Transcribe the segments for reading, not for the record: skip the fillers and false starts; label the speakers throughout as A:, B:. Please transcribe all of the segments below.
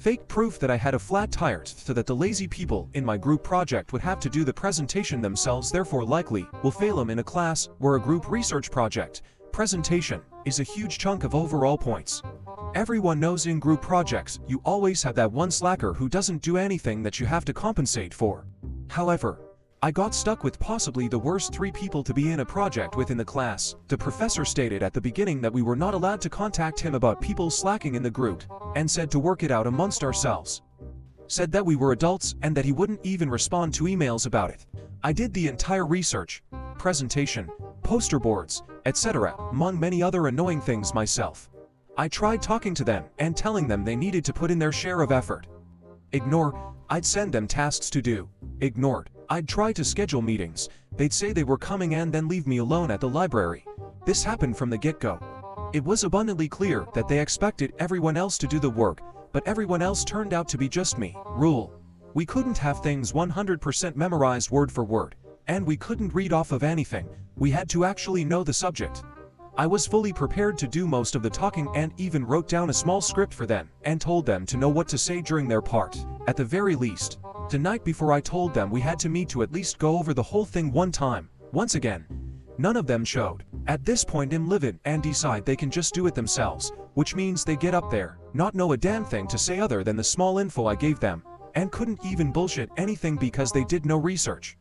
A: Fake proof that I had a flat tire so that the lazy people in my group project would have to do the presentation themselves, therefore likely will fail them in a class where a group research project presentation is a huge chunk of overall points. Everyone knows in group projects you always have that one slacker who doesn't do anything that you have to compensate for. However, I got stuck with possibly the worst 3 people to be in a project with in the class. The professor stated at the beginning that we were not allowed to contact him about people slacking in the group, and said to work it out amongst ourselves. Said that we were adults and that he wouldn't even respond to emails about it. I did the entire research, presentation, poster boards, etc., among many other annoying things myself. I tried talking to them and telling them they needed to put in their share of effort. Ignore. I'd send them tasks to do. Ignored. I'd try to schedule meetings. They'd say they were coming and then leave me alone at the library. This happened from the get-go. It was abundantly clear that they expected everyone else to do the work, but everyone else turned out to be just me. Rule. We couldn't have things 100% memorized word for word, and we couldn't read off of anything. We had to actually know the subject. I was fully prepared to do most of the talking and even wrote down a small script for them and told them to know what to say during their part, at the very least. The night before I told them we had to meet to at least go over the whole thing one time. Once again, none of them showed. At this point I'm livid and decide they can just do it themselves, which means they get up there, not know a damn thing to say other than the small info I gave them, and couldn't even bullshit anything because they did no research.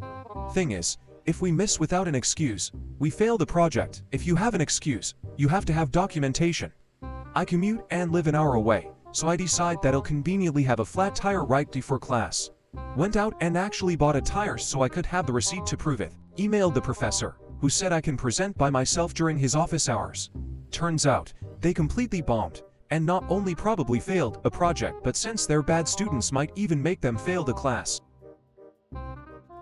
A: Thing is, if we miss without an excuse, we fail the project. If you have an excuse, you have to have documentation. I commute and live an hour away, so I decide that I'll conveniently have a flat tire right before class. Went out and actually bought a tire so I could have the receipt to prove it. Emailed the professor, who said I can present by myself during his office hours. Turns out, they completely bombed, and not only probably failed a project, but since they're bad students might even make them fail the class.